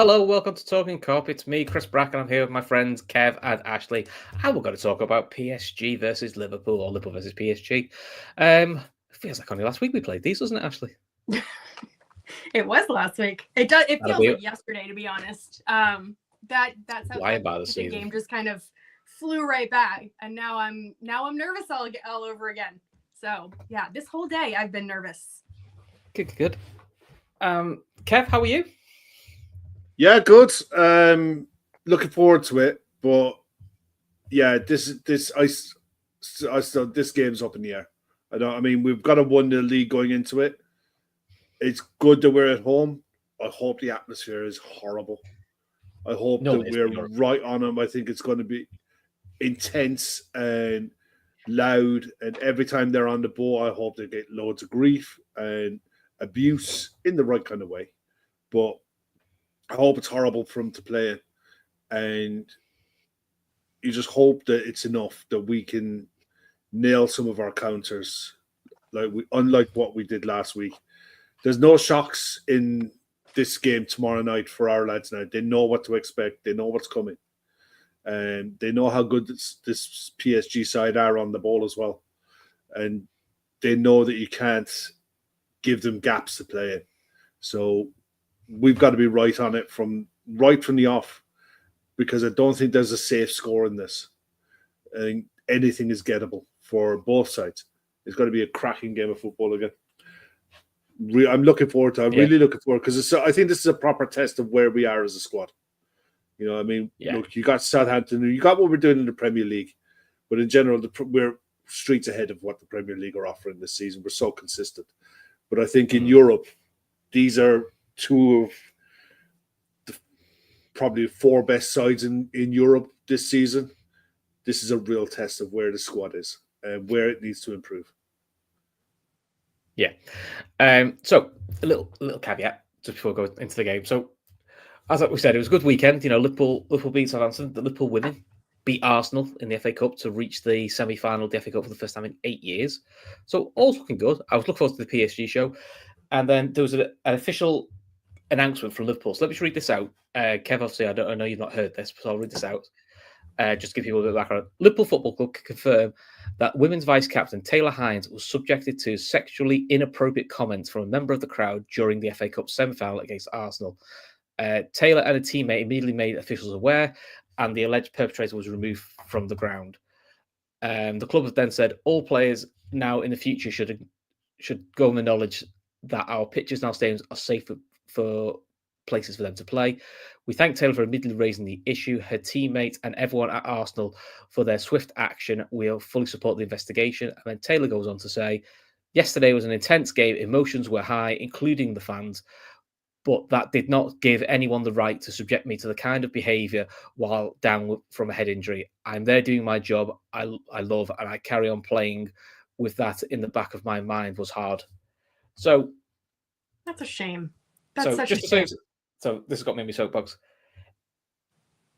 Hello, welcome to Talkin Kop. It's me, Chris Bracken. I'm here with my friends Kev and Ashley, and we're going to talk about PSG versus Liverpool, or Liverpool versus PSG. It feels like only last week we played these, doesn't it, Ashley? It was last week. It does. It That'll feels be like yesterday, to be honest. That lying by the Southampton season. game just kind of flew right by, and now I'm nervous all over again. So yeah, this whole day I've been nervous. Good. Kev, how are you? Yeah, good. Looking forward to it, but yeah, this game's up in the air. I mean, we've got a 1-0 lead going into it. It's good that we're at home. I hope the atmosphere is horrible. I hope that we're right on them. I think it's going to be intense and loud, and every time they're on the ball, I hope they get loads of grief and abuse in the right kind of way. But I hope it's horrible for them to play it, and you just hope that it's enough that we can nail some of our counters, unlike what we did last week. There's no shocks in this game tomorrow night for our lads now. They know what to expect. They know what's coming, and they know how good this PSG side are on the ball as well, and they know that you can't give them gaps to play in. So we've got to be right on it from the off, because I don't think there's a safe score in this. I think anything is gettable for both sides. It's got to be a cracking game of football again. I'm looking forward to it. I'm really looking forward, because I think this is a proper test of where we are as a squad. You know, I mean, look, you got Southampton, you got what we're doing in the Premier League, but in general, we're streets ahead of what the Premier League are offering this season. We're so consistent. But I think in Europe, these are two of the probably 4 best sides in Europe this season. This is a real test of where the squad is and where it needs to improve. Yeah. So a little caveat just before going into the game. So as we said, it was a good weekend. You know, Liverpool beat Southampton. The Liverpool women beat Arsenal in the FA Cup to reach the semi-final of the FA Cup for the first time in 8 years. So all's looking good. I was looking forward to the PSG show. And then there was an official announcement from Liverpool. So let me just read this out. Kev, obviously, I know you've not heard this, but I'll read this out. Just to give people a bit of background. Liverpool Football Club can confirm that women's vice-captain Taylor Hines was subjected to sexually inappropriate comments from a member of the crowd during the FA Cup semi-final against Arsenal. Taylor and a teammate immediately made officials aware, and the alleged perpetrator was removed from the ground. The club have then said all players now in the future should go with the knowledge that our pitches and our stadiums are safe for places for them to play. We thank Taylor for immediately raising the issue, her teammates and everyone at Arsenal for their swift action. We'll fully support the investigation. And then Taylor goes on to say, yesterday was an intense game. Emotions were high, including the fans, but that did not give anyone the right to subject me to the kind of behaviour while down from a head injury. I'm there doing my job I love, and I carry on playing with that in the back of my mind was hard. So that's a shame. That's such a shame. So this has got me in my soapbox.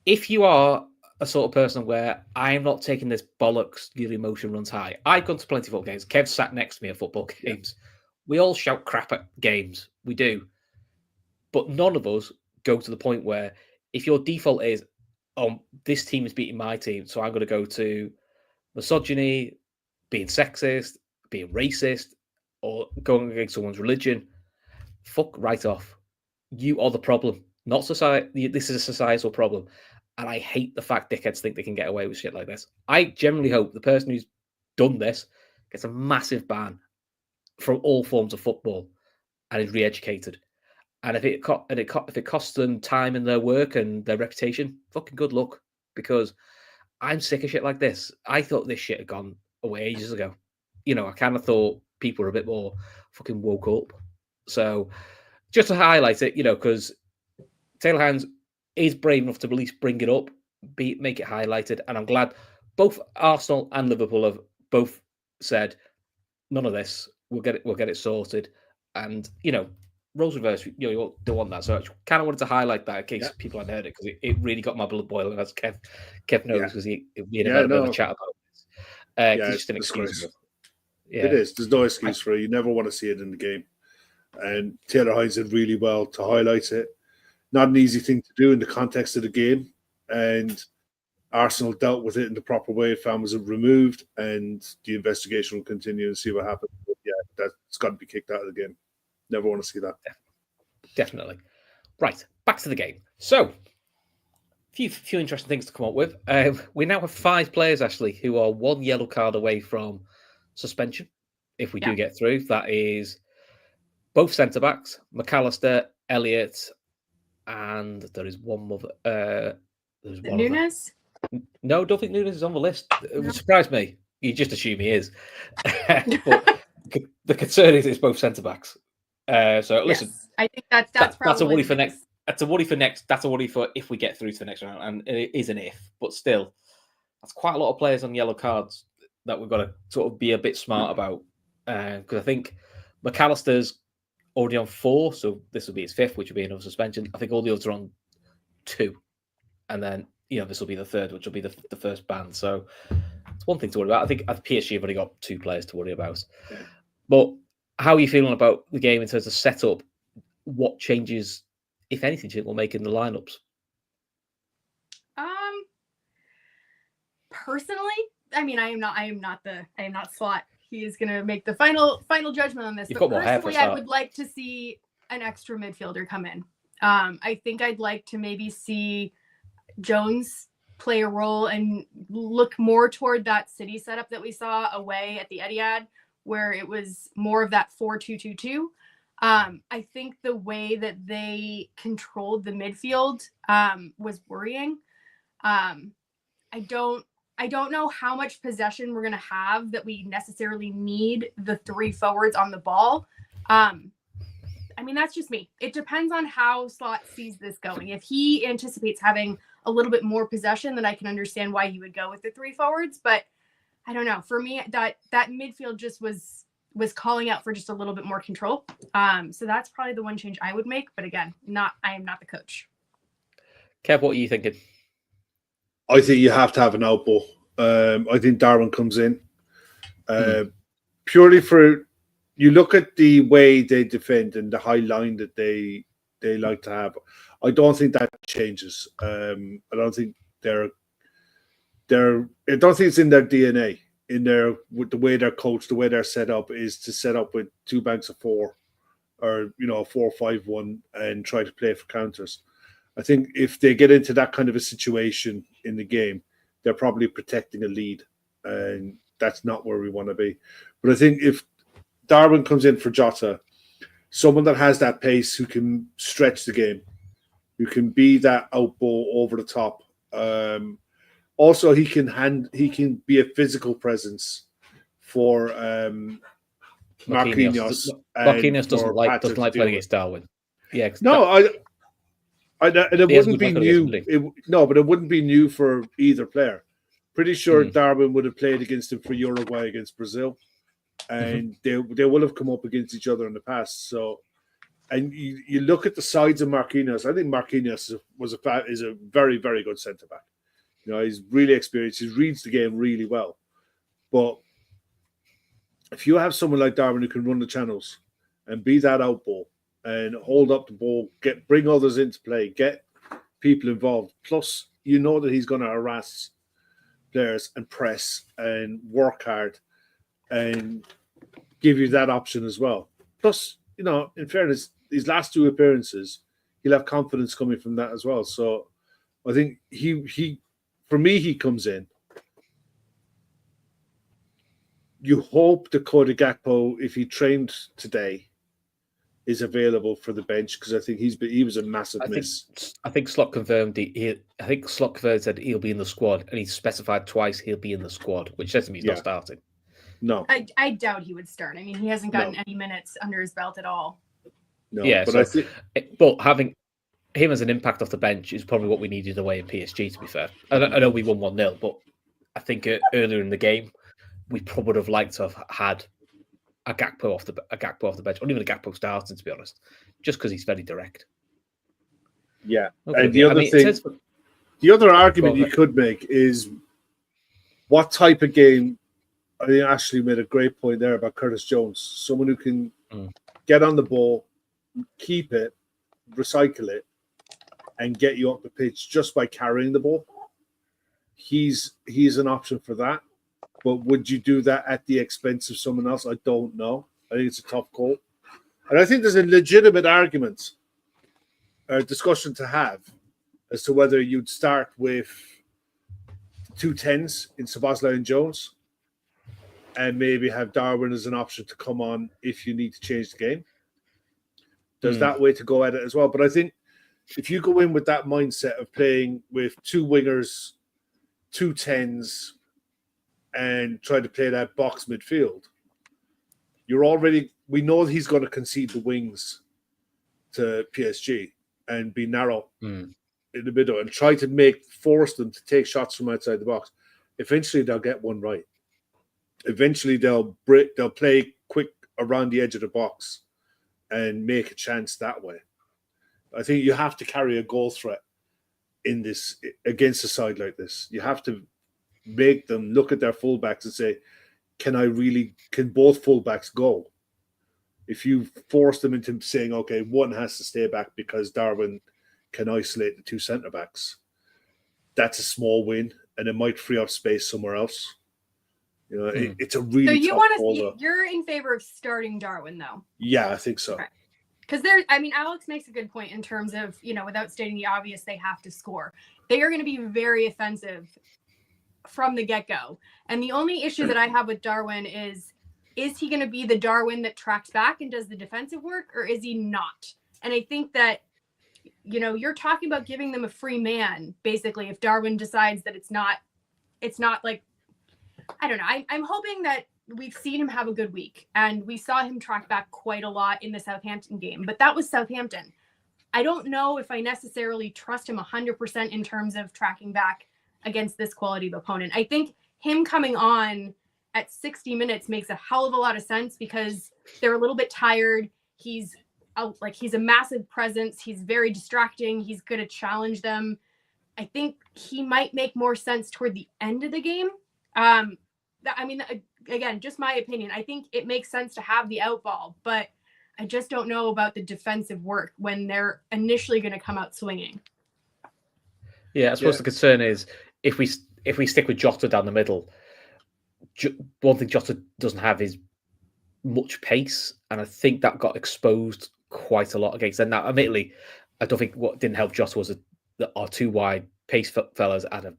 If you are a sort of person where I'm not taking this bollocks, your emotion runs high. I've gone to plenty of football games. Kev sat next to me at football games. We all shout crap at games. We do. But none of us go to the point where if your default is, this team is beating my team, so I'm going to go to misogyny, being sexist, being racist, or going against someone's religion, fuck right off. You are the problem, not society. This is a societal problem. And I hate the fact dickheads think they can get away with shit like this. I generally hope the person who's done this gets a massive ban from all forms of football and is re-educated. And if it costs them time in their work and their reputation, fucking good luck. Because I'm sick of shit like this. I thought this shit had gone away ages ago. You know, I kind of thought people were a bit more fucking woke up. So just to highlight it, you know, because Taylor Hines is brave enough to at least bring it up, make it highlighted, and I'm glad both Arsenal and Liverpool have both said none of this. We'll get it sorted, and you know, roles reverse. You know, you don't want that. So I kind of wanted to highlight that in case people hadn't heard it, because it really got my blood boiling, as Kev knows, because we had a bit of a chat about this. It's just an excuse. It is. There's no excuse for it. You never want to see it in the game. And Taylor Hines did really well to highlight it. not an easy thing to do in the context of the game. And Arsenal dealt with it in the proper way. Fan was removed, and the investigation will continue and see what happens. But yeah, that's got to be kicked out of the game. Never want to see that. Definitely. Right, back to the game. So, few interesting things to come up with. We now have 5 players, actually, who are 1 yellow card away from suspension. If we do get through, that is both centre-backs, McAllister, Elliott, and there is one more. There's one Nunes? No, don't think Nunes is on the list. It would surprise me. You just assume he is. But the concern is it's both centre-backs. So listen, yes, I think that's a worry for next. That's a worry for next. That's a worry for if we get through to the next round, and it is an if. But still, that's quite a lot of players on yellow cards that we've got to sort of be a bit smart about. Because I think McAllister's already on 4, so this will be his 5th, which will be another suspension. I think all the others are on 2, and then this will be the 3rd, which will be the first ban. So it's one thing to worry about. I think at PSG have only got 2 players to worry about. But how are you feeling about the game in terms of setup? What changes, if anything, do you think we'll make in the lineups? Personally, I mean, I am not Slot. He is going to make the final judgment on this. You've but got more hair for a personally, I start. would like to see an extra midfielder come in. I think I'd like to maybe see Jones play a role and look more toward that City setup that we saw away at the Etihad, where it was more of that 4-2-2-2. I think the way that they controlled the midfield was worrying. I don't know how much possession we're going to have that we necessarily need the 3 forwards on the ball. I mean, that's just me. It depends on how Slot sees this going. If he anticipates having a little bit more possession, then I can understand why he would go with the 3 forwards. But I don't know. For me, that midfield just was calling out for just a little bit more control. So that's probably the one change I would make. But again, I am not the coach. Kev, what are you thinking? I think you have to have an out ball. I think Darwin comes in purely for you look at the way they defend and the high line that they like to have. I don't think that changes. I don't think I don't think it's in their DNA. With the way they're coached, the way they're set up is to set up with 2 banks of 4, or a 4-5-1, and try to play for counters. I think if they get into that kind of a situation in the game, they're probably protecting a lead, and that's not where we want to be. But I think if Darwin comes in for Jota, someone that has that pace, who can stretch the game, who can be that out ball over the top. Also, he can be a physical presence for Marquinhos. Marquinhos doesn't like playing against Darwin. Yeah, no, and it wouldn't be new. But it wouldn't be new for either player. Pretty sure Darwin would have played against him for Uruguay against Brazil, and they will have come up against each other in the past. So, and you look at the sides of Marquinhos. I think Marquinhos is a very, very good centre back. He's really experienced. He reads the game really well. But if you have someone like Darwin who can run the channels and be that out ball and hold up the ball, bring others into play, get people involved, plus that he's going to harass players and press and work hard and give you that option as well. Plus, in fairness, these last 2 appearances, he'll have confidence coming from that as well. So I think for me, he comes in. You hope Dakota Gakpo, if he trained today, is available for the bench, because I think he was a massive miss. I think Slot confirmed. Slot said he'll be in the squad, and he specified twice he'll be in the squad, which says to me he's not starting. No, I doubt he would start. I mean, he hasn't gotten any minutes under his belt at all. No, yeah, but but having him as an impact off the bench is probably what we needed away in PSG, to be fair. I know we won 1-0, but I think earlier in the game, we probably would have liked to have had a Gakpo off the bench, or even a Gakpo starting, to be honest, just because he's very direct. Yeah. Okay. And the other argument you could make is what type of game. I think Ashley made a great point there about Curtis Jones, someone who can get on the ball, keep it, recycle it, and get you up the pitch just by carrying the ball, he's an option for that. But would you do that at the expense of someone else? I don't know. I think it's a tough call. And I think there's a legitimate argument or discussion to have as to whether you'd start with 2 10s in Szoboszlai and Jones and maybe have Darwin as an option to come on if you need to change the game. There's that way to go at it as well. But I think if you go in with that mindset of playing with 2 wingers, 2 10s, and try to play that box midfield, we know he's going to concede the wings to PSG and be narrow in the middle and try to force them to take shots from outside the box. Eventually, they'll get one right. Eventually, they'll play quick around the edge of the box and make a chance that way. I think you have to carry a goal threat in this against a side like this. You have to make them look at their fullbacks and say, can both fullbacks go? If you force them into saying, okay, one has to stay back because Darwin can isolate the 2 centre-backs, that's a small win, and it might free up space somewhere else. It's a really tough call. You're in favor of starting Darwin, though? Yeah, I think so. Because Alex makes a good point in terms of, without stating the obvious, they have to score. They are going to be very offensive from the get-go. And the only issue that I have with Darwin is he going to be the Darwin that tracks back and does the defensive work, or is he not? And I think that, you're talking about giving them a free man, basically, if Darwin decides that it's not like, I don't know. I'm hoping that we've seen him have a good week, and we saw him track back quite a lot in the Southampton game, but that was Southampton. I don't know if I necessarily trust him 100% in terms of tracking back against this quality of opponent. I think him coming on at 60 minutes makes a hell of a lot of sense because they're a little bit tired. He's a massive presence. He's very distracting. He's going to challenge them. I think he might make more sense toward the end of the game. Again, just my opinion. I think it makes sense to have the out ball, but I just don't know about the defensive work when they're initially going to come out swinging. Yeah, I suppose the concern is if we stick with Jota down the middle, one thing Jota doesn't have is much pace, and I think that got exposed quite a lot against them. Now, admittedly, I don't think what didn't help Jota was that our 2 wide pace fellas had a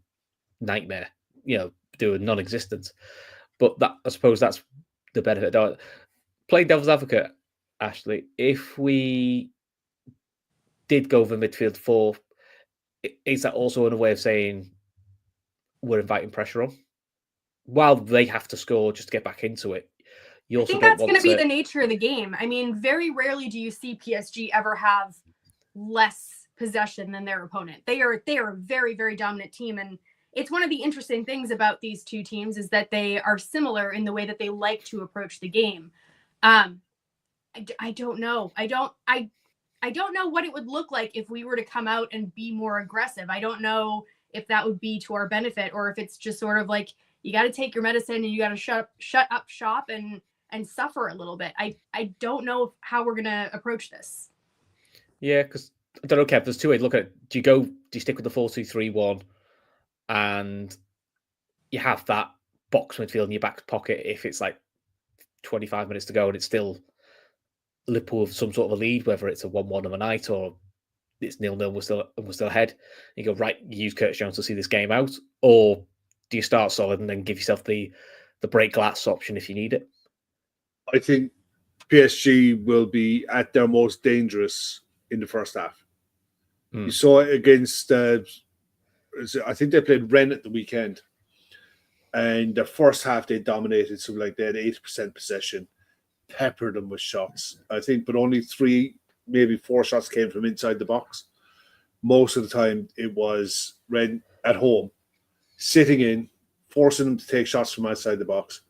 nightmare. They were non-existent. But I suppose that's the benefit. Playing devil's advocate, Ashley, if we did go for midfield 4, is that also in a way of saying we're inviting pressure on? While they have to score just to get back into it. I think that's going to be the nature of the game. I mean, very rarely do you see PSG ever have less possession than their opponent. They are a very, very dominant team, and it's one of the interesting things about these 2 teams is that they are similar in the way that they like to approach the game. I don't know. I don't know what it would look like if we were to come out and be more aggressive. I don't know if that would be to our benefit or if it's just sort of like you got to take your medicine and you got to shut up shop and suffer a little bit. I don't know how we're going to approach this. Yeah, because I don't know, Kev, there's 2 ways to look at it. Do you stick with the 4-2-3-1? And you have that box midfield in your back pocket if it's like 25 minutes to go and it's still Liverpool with some sort of a lead, whether it's a 1-1 overnight or it's 0-0, we're still ahead. You go, right, you use Curtis Jones to see this game out, or do you start solid and then give yourself the break glass option if you need it? I think PSG will be at their most dangerous in the first half. You saw it against I think they played Rennes at the weekend, and the first half they dominated. So they had 80% possession, peppered them with shots. I think, but only 3, maybe 4 shots came from inside the box. Most of the time, it was Rennes at home, sitting in, forcing them to take shots from outside the box,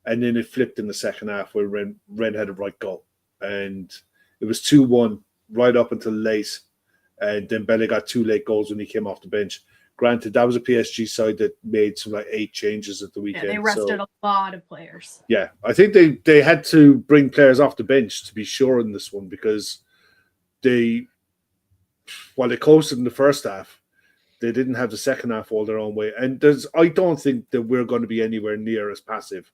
and then it flipped in the second half where Rennes had a right goal, and it was 2-1 right up until late, and then Dembele got 2 late goals when he came off the bench. Granted, that was a PSG side that made some 8 changes at the weekend. Yeah, they rested a lot of players. Yeah, I think they had to bring players off the bench to be sure in this one because while they coasted in the first half, they didn't have the second half all their own way. And I don't think that we're going to be anywhere near as passive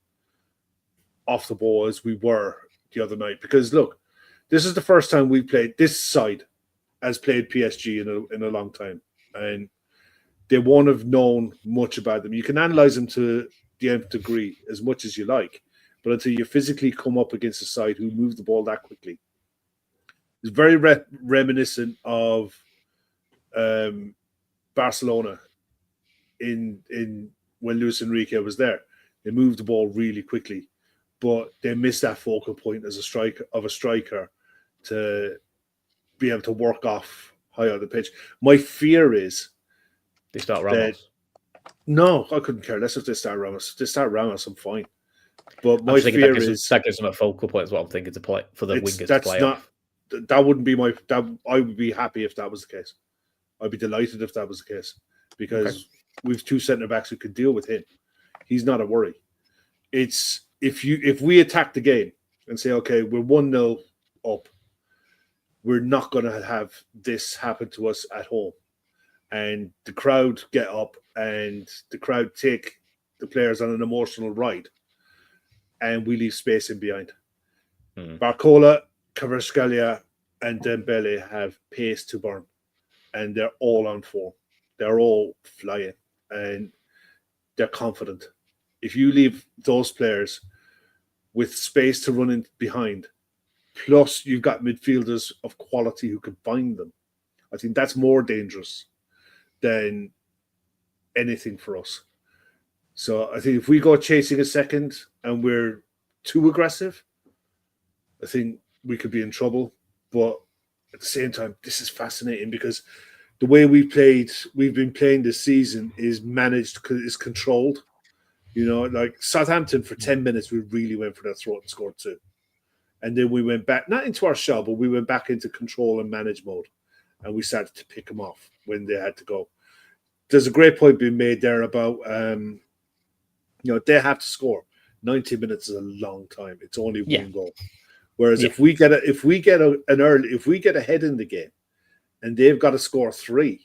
off the ball as we were the other night. Because look, this is the first time this side has played PSG in a long time. And they won't have known much about them. You can analyze them to the nth degree as much as you like, but until you physically come up against a side who move the ball that quickly, it's very reminiscent of Barcelona in when Luis Enrique was there. They moved the ball really quickly, but they missed that focal point as a striker to be able to work off high on the pitch. My fear is they start Ramos. No, I couldn't care less if they start Ramos. If they start Ramos, I'm fine. But my fear is that gives them a focal point. Is what I'm thinking to play for the wingers to play off. That wouldn't be I would be happy if that was the case. I'd be delighted if that was the case because we've two centre backs who could deal with him. He's not a worry. It's if we attack the game and say, okay, we're 1-0 up, we're not going to have this happen to us at home. And the crowd get up and the crowd take the players on an emotional ride and we leave space in behind. Barcola, Kvaratskhelia and Dembele have pace to burn and they're all on form. They're all flying and they're confident. If you leave those players with space to run in behind, plus you've got midfielders of quality who can find them, I think that's more dangerous than anything for us. So I think if we go chasing a second and we're too aggressive, I think we could be in trouble. But at the same time, this is fascinating because the way we've been playing this season is controlled. You know, like Southampton for 10 minutes, we really went for their throat and scored 2. And then we went back, not into our shell, but we went back into control and manage mode. And we started to pick them off when they had to go. There's a great point being made there about, they have to score. 90 minutes is a long time. It's only one goal. Whereas if we get ahead in the game, and they've got to score 3,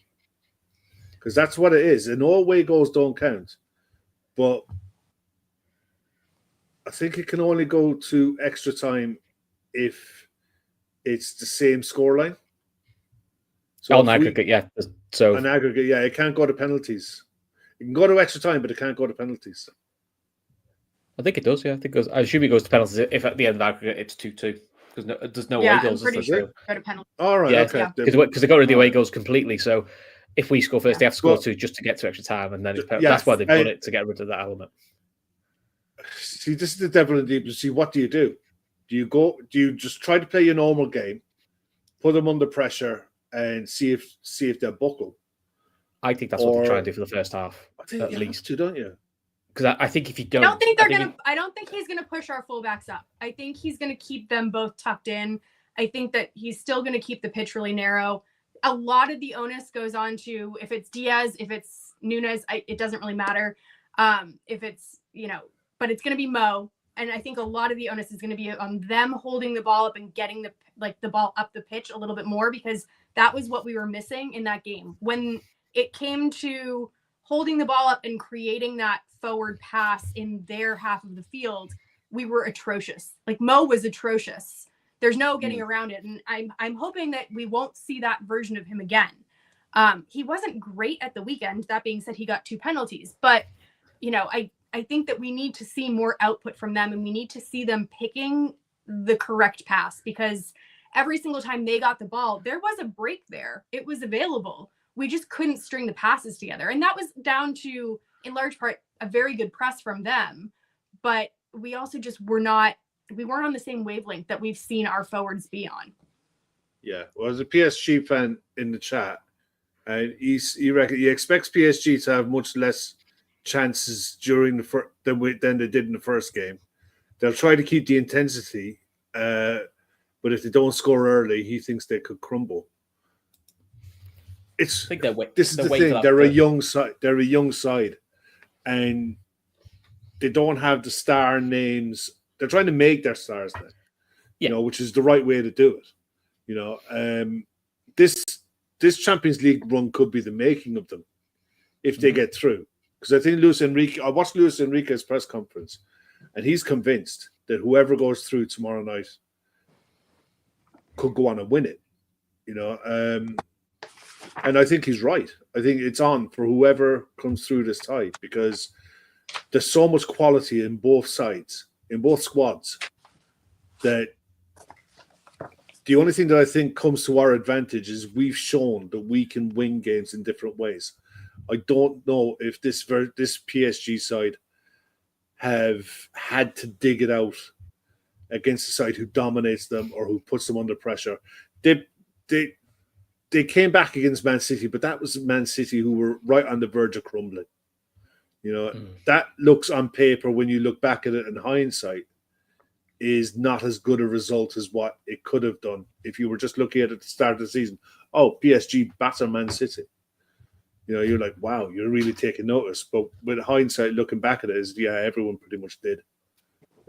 because that's what it is. And all away goals don't count. But I think it can only go to extra time if it's the same scoreline. So an aggregate, So an aggregate, it can't go to penalties. It can go to extra time, but it can't go to penalties. I think it does, I think it goes. I assume it goes to penalties if at the end of the aggregate it's 2-2. Because there's no away goals. I'm pretty sure go to penalties. All right, okay. Because they got rid of the away goals completely. So if we score first, they have to score 2 just to get to extra time, and then that's why they've done it, to get rid of that element. See, this is the devil in the deep. See, what do? Do you just try to play your normal game, put them under pressure, and see if they'll buckle? I think that's what they try and do for the first half, at least, don't you? Because I think if you don't, I don't think he's gonna push our fullbacks up. I think he's gonna keep them both tucked in. I think that he's still gonna keep the pitch really narrow. A lot of the onus goes on to if it's Diaz, if it's Nunes, it doesn't really matter. If it's but it's gonna be Mo, and I think a lot of the onus is gonna be on them holding the ball up and getting the ball up the pitch a little bit more, because that was what we were missing in that game when it came to holding the ball up and creating that forward pass in their half of the field. We were atrocious. Like Mo was atrocious. There's no getting around it. And I'm hoping that we won't see that version of him again. He wasn't great at the weekend. That being said, he got 2 penalties, but I think that we need to see more output from them, and we need to see them picking the correct pass, because every single time they got the ball, there was a break there. It was available. We just couldn't string the passes together. And that was down to, in large part, a very good press from them. But we also just weren't on the same wavelength that we've seen our forwards be on. Yeah. Well, as a PSG fan in the chat, and he expects PSG to have much less chances during than they did in the first game. They'll try to keep the intensity, but if they don't score early, he thinks they could crumble. This is the thing. They're a young side. They're a young side, and they don't have the star names. They're trying to make their stars now, which is the right way to do it. This this Champions League run could be the making of them if they get through. Because I think I watched Luis Enrique's press conference, and he's convinced that whoever goes through tomorrow night could go on and win it. And I think he's right. I think it's on for whoever comes through this tie, because there's so much quality in both sides, in both squads, that the only thing that I think comes to our advantage is we've shown that we can win games in different ways. I don't know if this PSG side have had to dig it out against a side who dominates them or who puts them under pressure. They came back against Man City, but that was Man City who were right on the verge of crumbling. That looks on paper, when you look back at it in hindsight, is not as good a result as what it could have done if you were just looking at it at the start of the season. Oh, PSG batter Man City. You're like, wow, you're really taking notice. But with hindsight, looking back at it, everyone pretty much did.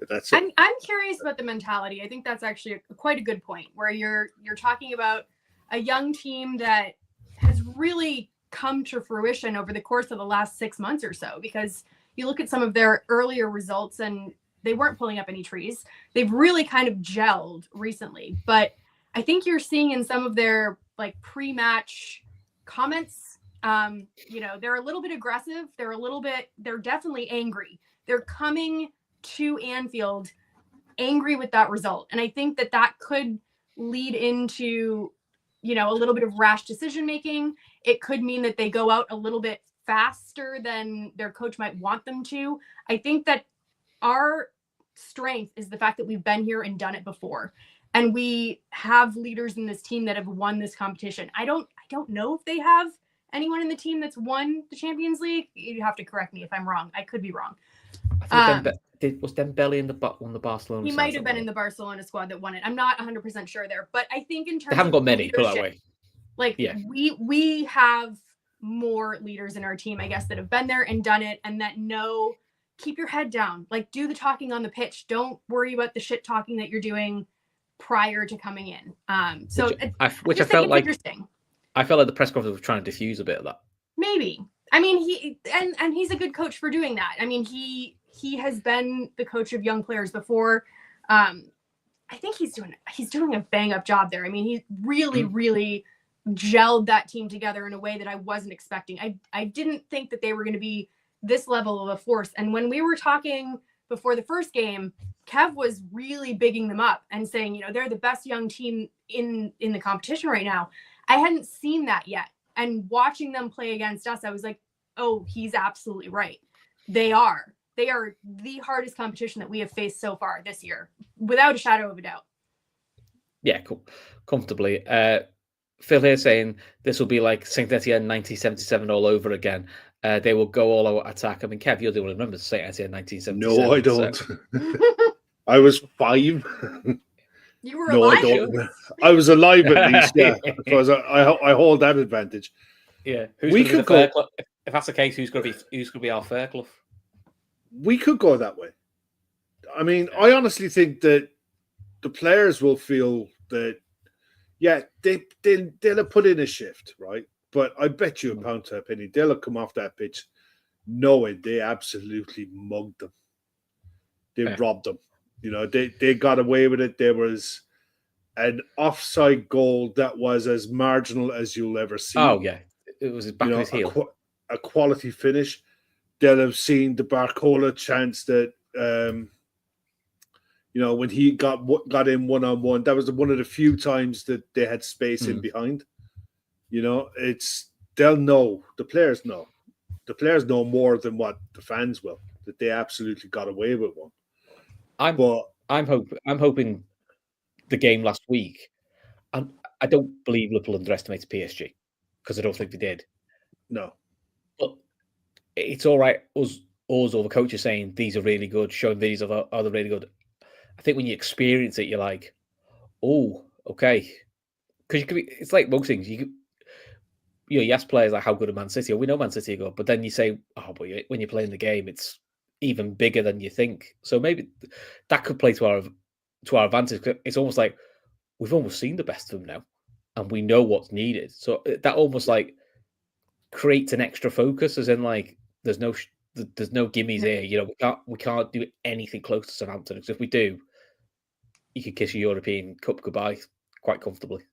That's it. I'm curious about the mentality. I think that's actually quite a good point, where you're talking about a young team that has really come to fruition over the course of the last 6 months or so, because you look at some of their earlier results and they weren't pulling up any trees. They've really kind of gelled recently, but I think you're seeing in some of their pre-match comments, they're a little bit aggressive. They're definitely angry. They're coming to Anfield angry with that result. And I think that could lead into, a little bit of rash decision-making. It could mean that they go out a little bit faster than their coach might want them to. I think that our strength is the fact that we've been here and done it before. And we have leaders in this team that have won this competition. I don't know if they have anyone in the team that's won the Champions League. You have to correct me if I'm wrong. I could be wrong. I think was Dembele on the Barcelona? He might have been in the Barcelona squad that won it. I'm not 100% sure there, but I think in terms they haven't got many, put it that way. We have more leaders in our team, I guess, that have been there and done it, and that know, keep your head down. Do the talking on the pitch. Don't worry about the shit talking that you're doing prior to coming in. I felt like interesting. I felt like the press conference was trying to diffuse a bit of that. Maybe. I mean, he's a good coach for doing that. I mean, he has been the coach of young players before. I think he's doing a bang up job there. I mean, he really gelled that team together in a way that I wasn't expecting. I didn't think that they were going to be this level of a force. And when we were talking before the first game, Kev was really bigging them up and saying, they're the best young team in the competition right now. I hadn't seen that yet. And watching them play against us, I was like, oh, he's absolutely right. They are the hardest competition that we have faced so far this year, without a shadow of a doubt. Yeah, cool. Comfortably. Phil here saying this will be like Saint Etienne 1977 all over again. They will go all out attack. I mean, Kev, you're the one who remembers Saint Etienne 1977. No, I don't. So. I was 5. You were alive? I don't. I was alive at least, yeah. So I hold that advantage. Yeah. We could go. If that's the case, who's going to be our fair club? We could go that way. I mean, I honestly think that the players will feel that, they'll have put in a shift, right? But I bet you a pound to a penny, they'll have come off that pitch knowing they absolutely mugged them. They robbed them. They got away with it. There was an offside goal that was as marginal as you'll ever see. Oh, yeah. It was back of his heel. A quality finish. They'll have seen the Barcola chance that, when he got in one-on-one, that was one of the few times that they had space in behind. They'll know. The players know. The players know more than what the fans will, that they absolutely got away with one. I'm hoping the game last week. I don't believe Liverpool underestimated PSG, because I don't think they did. No, but it's all right. Us or the coach is saying these are really good, showing these are the really good. I think when you experience it, you're like, oh, okay, because it's like most things. You ask players like how good are Man City, or we know Man City are good, but then you say, oh, but when you're playing the game, it's even bigger than you think. So maybe that could play to our advantage. It's almost like we've almost seen the best of them now. and we know what's needed. So that almost like creates an extra focus, as in like there's no gimmies here. You know, we can't do anything close to Southampton, because if we do, you could kiss a European Cup goodbye quite comfortably.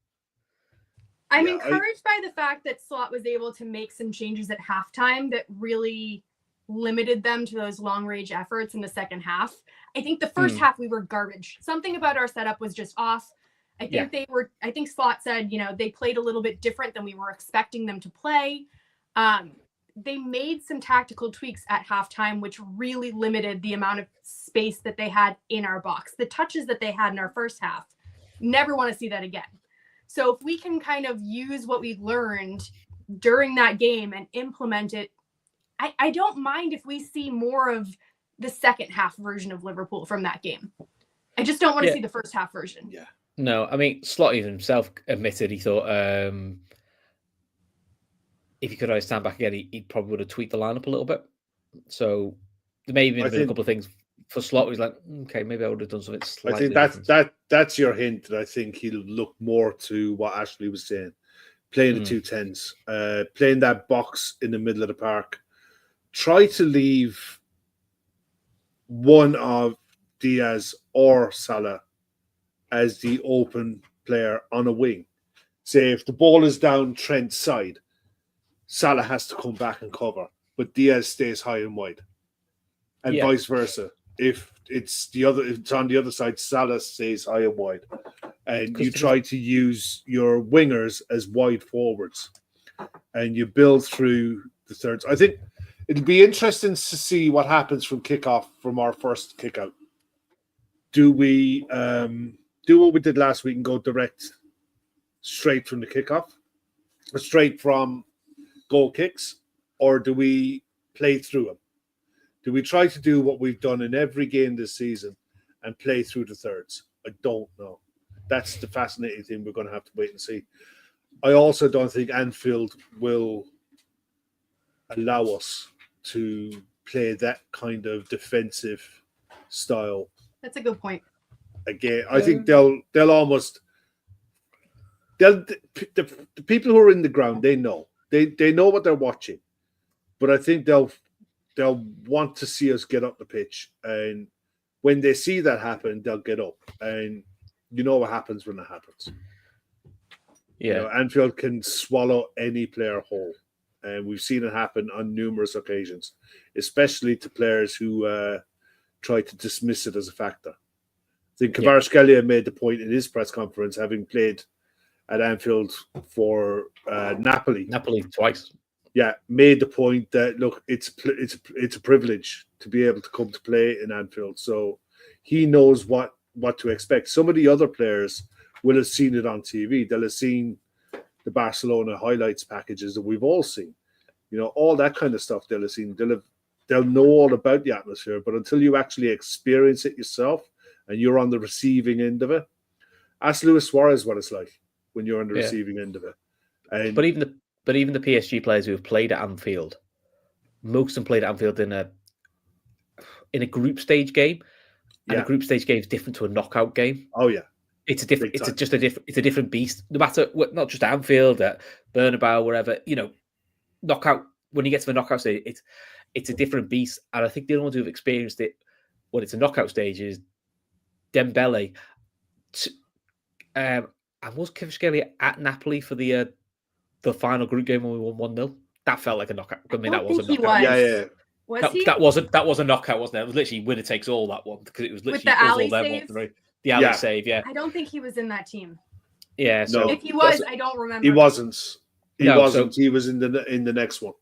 I'm encouraged by the fact that Slot was able to make some changes at halftime that really limited them to those long-range efforts in the second half. I think the first half we were garbage. Something about our setup was just off. I think Slot said, you know, they played a little bit different than we were expecting them to play. They made some tactical tweaks at halftime, which really limited the amount of space that they had in our box. The touches that they had in our first half, never want to see that again. So if we can kind of use what we learned during that game and implement it, I don't mind if we see more of the second half version of Liverpool from that game. I just don't want to see the first half version. Yeah. No, I mean, Slot even himself admitted he thought if he could always stand back again, he probably would have tweaked the lineup a little bit. So there may have been a couple of things for Slot. He was like, okay, maybe I would have done something slightly different. That's your hint that I think he'll look more to what Ashley was saying. Playing the 2-10s, playing that box in the middle of the park. Try to leave one of Diaz or Salah as the open player on a wing. Say if the ball is down Trent's side, Salah has to come back and cover, but Diaz stays high and wide, and vice versa. If it's on the other side, Salah stays high and wide, and you try to use your wingers as wide forwards, and you build through the thirds. I think it'll be interesting to see what happens from kickoff from our first kick out. Do we do what we did last week and go direct straight from the kickoff, straight from goal kicks, or do we play through them? Do we try to do what we've done in every game this season and play through the thirds? I don't know. That's the fascinating thing. We're going to have to wait and see. I also don't think Anfield will allow us to play that kind of defensive style. That's a good point. Again, I think the people who are in the ground, they know what they're watching, but I think they'll want to see us get up the pitch, and when they see that happen, they'll get up, and you know what happens when that happens. Yeah, you know, Anfield can swallow any player whole, and we've seen it happen on numerous occasions, especially to players who try to dismiss it as a factor. I think Kvaratskhelia made the point in his press conference, having played at Anfield for Napoli. Napoli twice. Yeah, made the point that look, it's a privilege to be able to come to play in Anfield. So he knows what to expect. Some of the other players will have seen it on TV. They'll have seen the Barcelona highlights packages that we've all seen. You know, all that kind of stuff they'll have seen. They'll know all about the atmosphere, but until you actually experience it yourself and you're on the receiving end of it, ask Luis Suarez what it's like when you're on the receiving end of it. And But even the PSG players who have played at Anfield, most of them played at Anfield in a group stage game, and a group stage game is different to a knockout game. Oh yeah, it's a different. It's a different beast. No matter what, not just Anfield, at Bernabeu, wherever, you know, knockout. When you get to the knockout stage, it's a different beast. And I think the only ones who've experienced it when it's a knockout stage is Dembele. And was Kvaratskhelia at Napoli for the final group game when we won 1-0? That felt like a knockout. I mean, that was a knockout. Yeah. That was a knockout, wasn't it? It was literally winner takes all, that one, because it was literally the alley all them. save? The alley save, yeah. I don't think he was in that team. Yeah, so No. If he was, I don't remember. He wasn't. He wasn't. So, he was in the next one.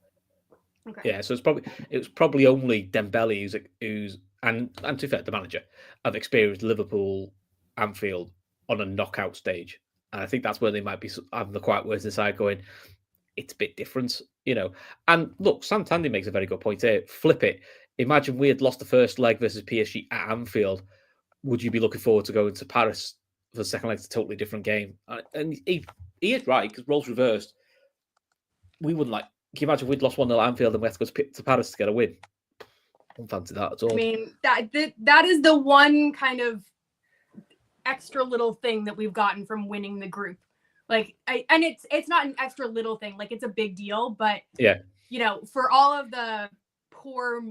Okay. Yeah, so it was probably only Dembele who's and to be fair, the manager, have experienced Liverpool, Anfield on a knockout stage. And I think that's where they might be having the quiet words inside going, it's a bit different, you know. And look, Sam Tandy makes a very good point here. Flip it. Imagine we had lost the first leg versus PSG at Anfield. Would you be looking forward to going to Paris for the second leg? It's a totally different game. And he is right, because roles reversed. We wouldn't like, can you imagine we'd lost 1-0 at Anfield and we have to go to Paris to get a win? I don't fancy that at all. I mean, that is the one kind of extra little thing that we've gotten from winning the group. Like, and it's not an extra little thing. Like, it's a big deal, but Yeah. you know, for all of the poor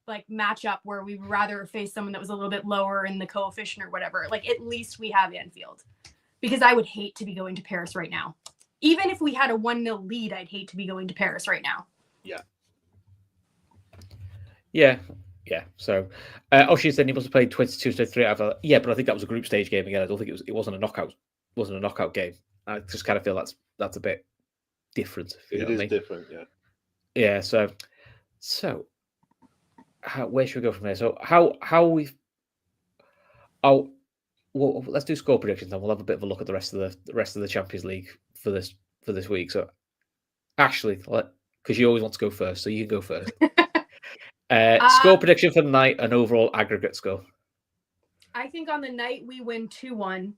like matchup where we would rather face someone that was a little bit lower in the coefficient or whatever, like at least we have Anfield. Because I would hate to be going to Paris right now. Even if we had a 1-0 lead, I'd hate to be going to Paris right now. Yeah. Yeah. Yeah. So, she said he must have played 22-3 out of. Yeah, but I think that was a group stage game again. I don't think it wasn't a knockout. Wasn't a knockout game. I just kind of feel that's a bit different. It is different. Yeah. Yeah. So, where should we go from there? So, how we? Oh, well, let's do score predictions, and we'll have a bit of a look at the rest of the Champions League for this week. So, Ashley, because you always want to go first, so you can go first. Score prediction for the night and overall aggregate score. I think on the night we win 2-1.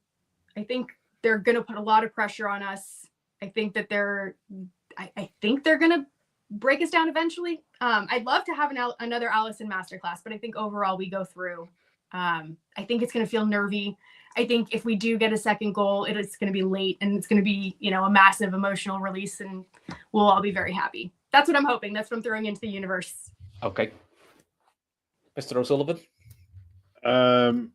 I think they're going to put a lot of pressure on us. I think that I think they're going to break us down eventually. I'd love to have another Allison masterclass, but I think overall we go through. I think it's going to feel nervy. I think if we do get a second goal, it's going to be late and it's going to be, a massive emotional release and we'll all be very happy. That's what I'm hoping. That's what I'm throwing into the universe. Okay. Mr. O'Sullivan? I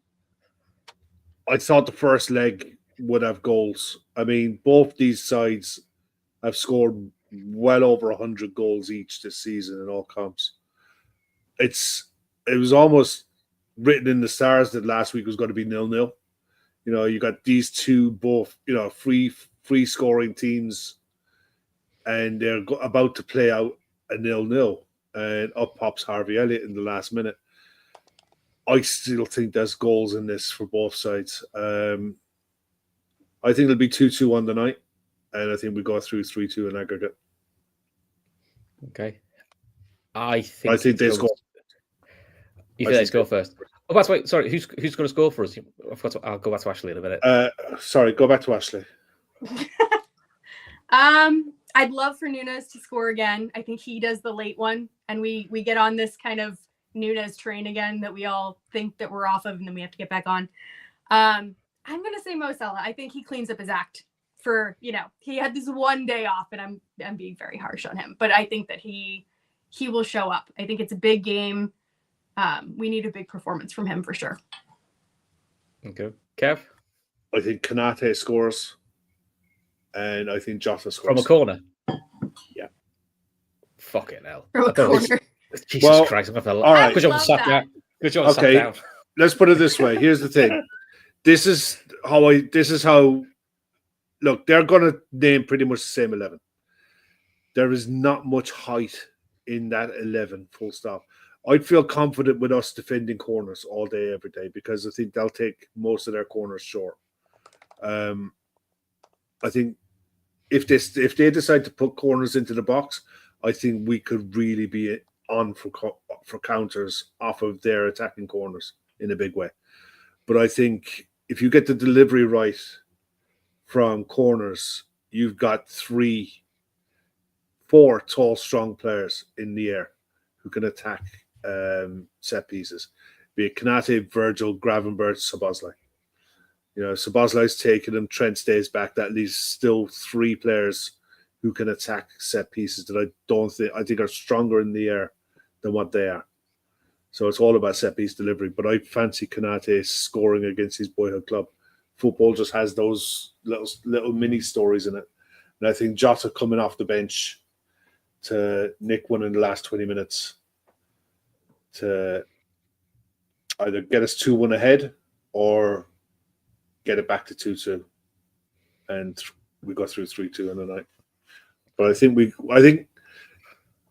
thought the first leg would have goals. I mean, both these sides have scored well over 100 goals each this season in all comps. It was almost written in the stars that last week was going to be 0-0. You got these two both, free scoring teams, and they're about to play out a 0-0, and up pops Harvey Elliott in the last minute. I still think there's goals in this for both sides. I think it'll be 2-2 on the night, and I think we go through 3-2 in aggregate. Okay. I think they score. You think they score first? Oh, that's wait. Sorry, who's going to score for us? I'll go back to Ashley in a minute. Sorry, go back to Ashley. I'd love for Nunes to score again. I think he does the late one, and we get on this kind of Nunes train again that we all think that we're off of, and then we have to get back on. I'm going to say Mo Salah. I think he cleans up his act for, he had this one day off, and I'm being very harsh on him, but I think that he will show up. I think it's a big game. We need a big performance from him for sure. Okay. Kev? I think Konate scores, and I think Jota scores. From a corner? Yeah. Fucking hell. From a corner. Jesus Christ. I'm going to all right. Good job, sat down. Good job, sat down. Let's put it this way. Here's the thing. This is how. Look, they're going to name pretty much the same 11. There is not much height in that 11, full stop. I'd feel confident with us defending corners all day, every day, because I think they'll take most of their corners short. I think if they decide to put corners into the box, I think we could really be on for counters off of their attacking corners in a big way. But I think if you get the delivery right from corners, you've got 4 tall, strong players in the air who can attack set pieces, be it Konate, Virgil, Gravenberch, Szoboszlai. Szoboszlai's taking them, Trent stays back. That leaves still 3 players who can attack set pieces that I think are stronger in the air than what they are. So it's all about set piece delivery. But I fancy Konate scoring against his boyhood club. Football just has those little mini stories in it. And I think Jota coming off the bench to nick one in the last 20 minutes to either get us 2-1 ahead or get it back to 2-2. And we go through 3-2 in the night. But I think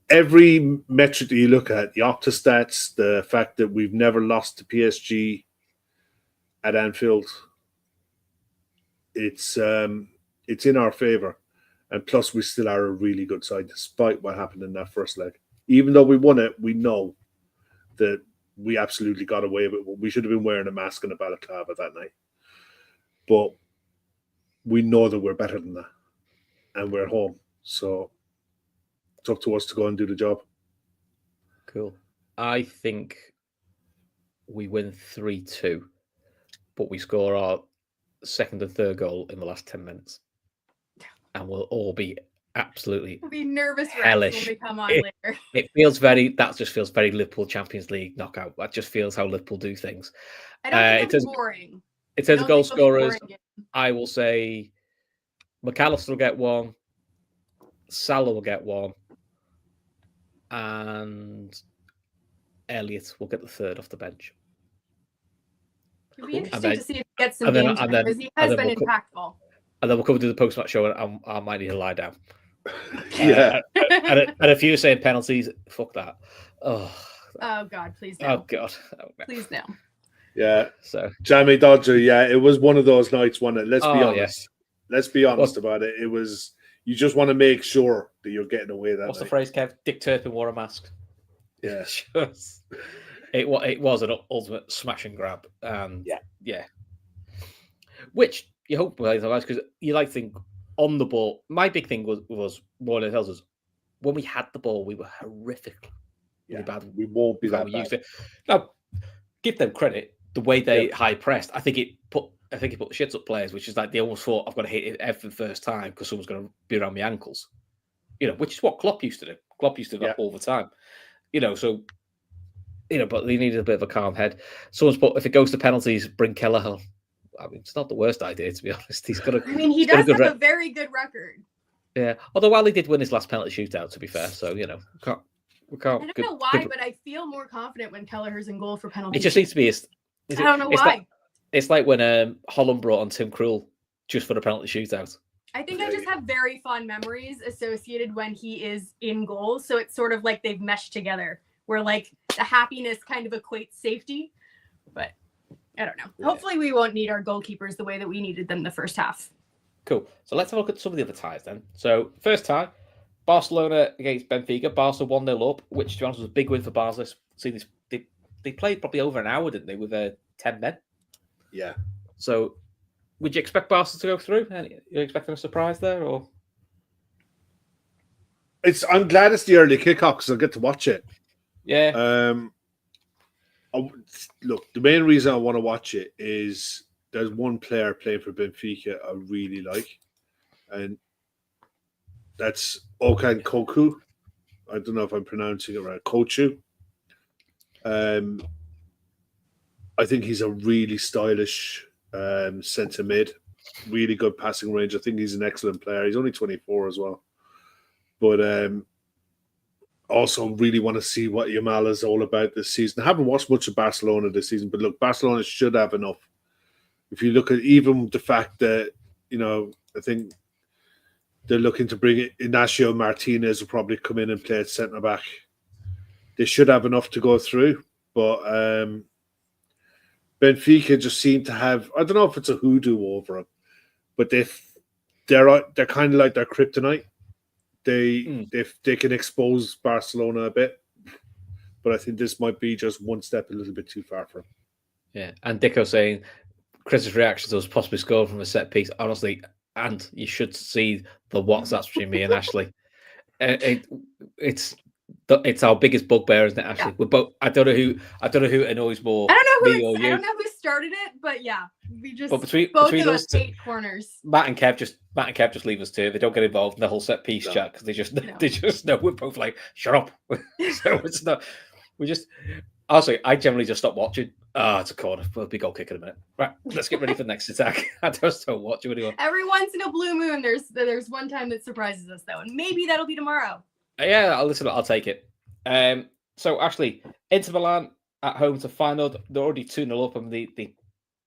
every metric that you look at, the Opta stats, the fact that we've never lost to PSG at Anfield, it's in our favour. And plus, we still are a really good side, despite what happened in that first leg. Even though we won it, we know that we absolutely got away with it. We should have been wearing a mask and a balaclava that night. But we know that we're better than that. And we're at home. So it's up to us to go and do the job. Cool. I think we win 3-2, but we score our second and third goal in the last 10 minutes. and we'll all be absolutely We'll be nervous wrecks hellish. when we come on later. That just feels very Liverpool Champions League knockout. That just feels how Liverpool do things. I don't think it'll be boring. In terms of goal think it'll be scorers, boring. I will say McAllister will get one, Salah will get one, and Elliott will get the third off the bench. It'd be interesting to see if he gets some games because he has been impactful. And then we'll come to the post-match show, and I might need to lie down. Yeah. And if you're saying penalties, fuck that. Oh God, please no. Oh God, please no. Yeah. So Jamie Dodger, yeah, it was one of those nights, wasn't it? Let's be honest. Yes. Let's be honest about it. It was. You just want to make sure that you're getting away that What's night. the phrase, Kev? Dick Turpin wore a mask. Yeah. It was an ultimate smash and grab. Yeah. Which you hope because you like to think on the ball. My big thing was more than it tells us when we had the ball, we were horrific. Yeah, bad. We won't be that we bad. used to. Now, give them credit. The way they high pressed, I think it put the shits up players, which is like they almost thought I've got to hit it every first time because someone's going to be around my ankles. Which is what Klopp used to do. Klopp used to do that all the time. So. But they needed a bit of a calm head. Someone's put, if it goes to penalties, bring Kelleher. I mean, it's not the worst idea, to be honest. He does have a very good record. Yeah. Although Wally did win his last penalty shootout, to be fair. So, we can't. I don't know why, but I feel more confident when Kelleher's in goal for penalties. It just needs to be. I don't know why. It's like when Holland brought on Tim Krul just for the penalty shootout. I think I just have very fond memories associated when he is in goal. So it's sort of like they've meshed together. Where like the happiness kind of equates safety, but I don't know. Yeah. Hopefully we won't need our goalkeepers the way that we needed them the first half. Cool. So let's have a look at some of the other ties then. So first tie, Barcelona against Benfica. Barca 1-0 up, which to be honest was a big win for Barca. See this, they played probably over an hour, didn't they, with 10 men? Yeah. So would you expect Barca to go through? You expecting a surprise there, or? I'm glad it's the early kickoff because I'll get to watch it. Yeah. Look, the main reason I want to watch it is there's one player playing for Benfica I really like, and that's Talkin Kop. I don't know if I'm pronouncing it right. Kochu. I think he's a really stylish centre mid, really good passing range. I think he's an excellent player. He's only 24 as well, but also really want to see what Yamal is all about this season. I haven't watched much of Barcelona this season, but look, Barcelona should have enough. If you look at even the fact that, I think they're looking to bring Ignacio Martinez will probably come in and play at centre-back. They should have enough to go through, but Benfica just seem to have, I don't know if it's a hoodoo over them, but they're kind of like their kryptonite. They can expose Barcelona a bit, but I think this might be just one step a little bit too far for him. Yeah, and Dicko saying Chris's reaction to us possibly scoring from a set piece, honestly, and you should see the WhatsApps between me and Ashley. It's our biggest bugbear, isn't it, Ashley? Yeah. We're both. I don't know who annoys more. I don't know who started it, but yeah, we just. But between of us hate corners. Matt and Kev just leave us too. They don't get involved in the whole set piece chat because they just know we're both like, shut up. So it's not. We just. Honestly, I generally just stop watching. It's a corner. We'll be goal kick in a minute. Right, let's get ready for the next attack. I just don't watch it anymore. Every once in a blue moon, there's one time that surprises us though, and maybe that'll be tomorrow. Yeah, I'll take it. So actually, Inter Milan at home to Feyenoord. They're already 2-0 up, and they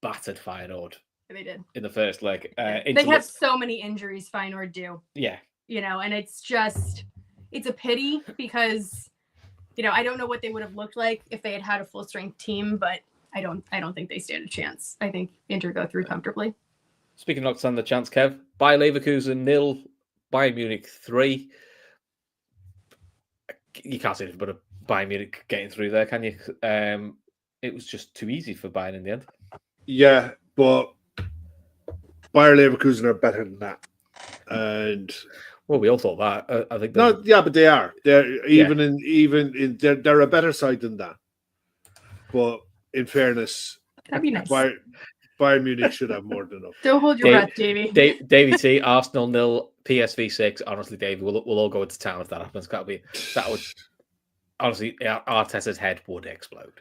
battered Feyenoord. They did in the first leg. They have so many injuries. Feyenoord do. Yeah. And it's a pity because, I don't know what they would have looked like if they had a full strength team, but I don't think they stand a chance. I think Inter go through comfortably. Speaking of not stand a chance, Kev, Bayer Leverkusen 0, Bayern Munich 3. You can't say anything but a Bayern Munich getting through there, can you? It was just too easy for Bayern in the end. Yeah, but Bayer Leverkusen are better than that. And well, we all thought that. I think. No, yeah, but they are. They're they're a better side than that. But in fairness, that'd be nice. Bayern Munich should have more than enough. Don't hold your breath, Davey. Davey T. Arsenal 0, PSV 6. Honestly, Dave, we'll all go into town if that happens. That would honestly, Arteta's head would explode.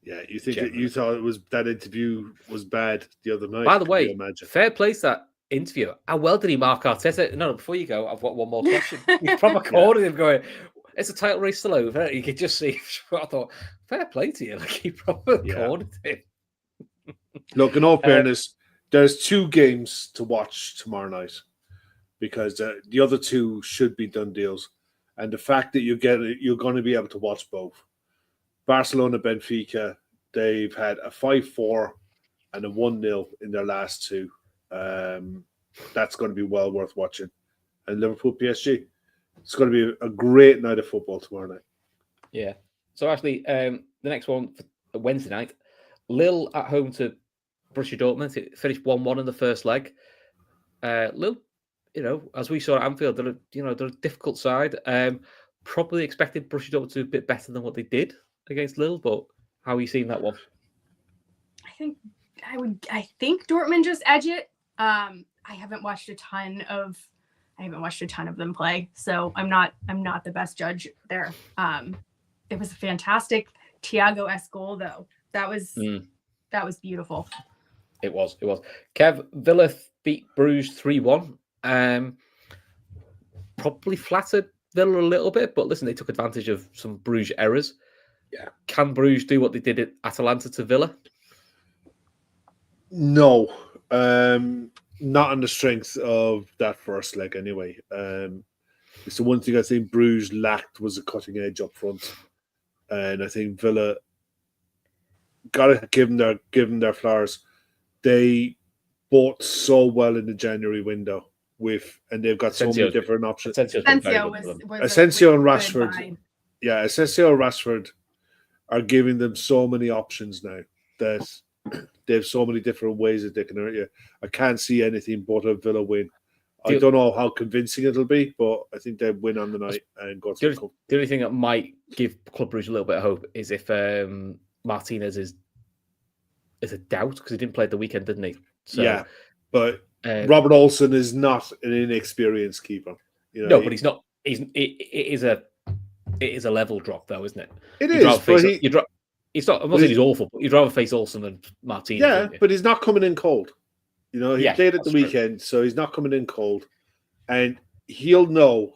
Yeah, you think you thought that interview was bad the other night? By the way, fair play to that interview. How well did he mark Arteta? No, before you go, I've got one more question. He proper cornered him, going, "It's a title race still over." You could just see. I thought, fair play to you. Like he proper cornered him. Look, in all fairness, there's 2 games to watch tomorrow night because the other 2 should be done deals, and the fact that you're going to be able to watch both. Barcelona, Benfica, they've had a 5-4 and a 1-0 in their last 2. That's going to be well worth watching. And Liverpool PSG, it's going to be a great night of football tomorrow night. Yeah. So actually, the next one for Wednesday night, Lille at home to Borussia Dortmund. It finished 1-1 in the first leg. Lille, as we saw at Anfield, they're a difficult side. Probably expected Borussia Dortmund to do a bit better than what they did against Lille, but how are you seeing that one? I think Dortmund just edge it. I haven't watched a ton of them play, so I'm not the best judge there. It was a fantastic Thiago-esque goal, though. That was beautiful. It was. Kev, Villa beat Bruges 3-1. Probably flattered Villa a little bit, but listen, they took advantage of some Bruges errors. Yeah. Can Bruges do what they did at Atalanta to Villa? No. Not on the strength of that first leg anyway. It's the one thing I think Bruges lacked was a cutting edge up front. And I think Villa got to give them their flowers. They bought so well in the January window and they've got so many different options. Asensio and Rashford. Yeah, Asensio and Rashford are giving them so many options now that they have so many different ways that they can hurt you. I can't see anything but a Villa win. I don't know how convincing it'll be, but I think they win on the night and go to the cup. The only thing that might give Club Brugge a little bit of hope is if Martinez is a doubt, because he didn't play at the weekend, didn't he? So, yeah, but Robert Olsen is not an inexperienced keeper. No, but he's not. It is a level drop, though, isn't it? It is. It's not. I'm not saying he's awful, but you'd rather face Olsen than Martinez. Yeah, but he's not coming in cold. He played at the weekend, true. So he's not coming in cold, and he'll know.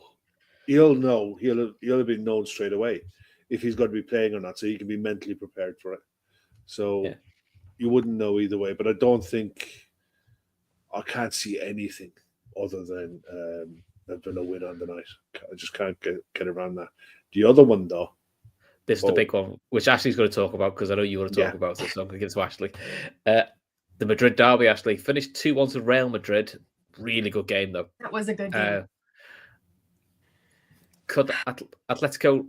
He'll have been known straight away if he's going to be playing or not, so he can be mentally prepared for it. So you wouldn't know either way. But I can't see anything other than a Villa win on the night. I just can't get around that. The other one, though. This is the big one, which Ashley's going to talk about because I know you want to talk about it, so I'm going to give it to Ashley. The Madrid derby, Ashley, finished 2-1 to Real Madrid. Really good game, though. That was a good game. Could Atletico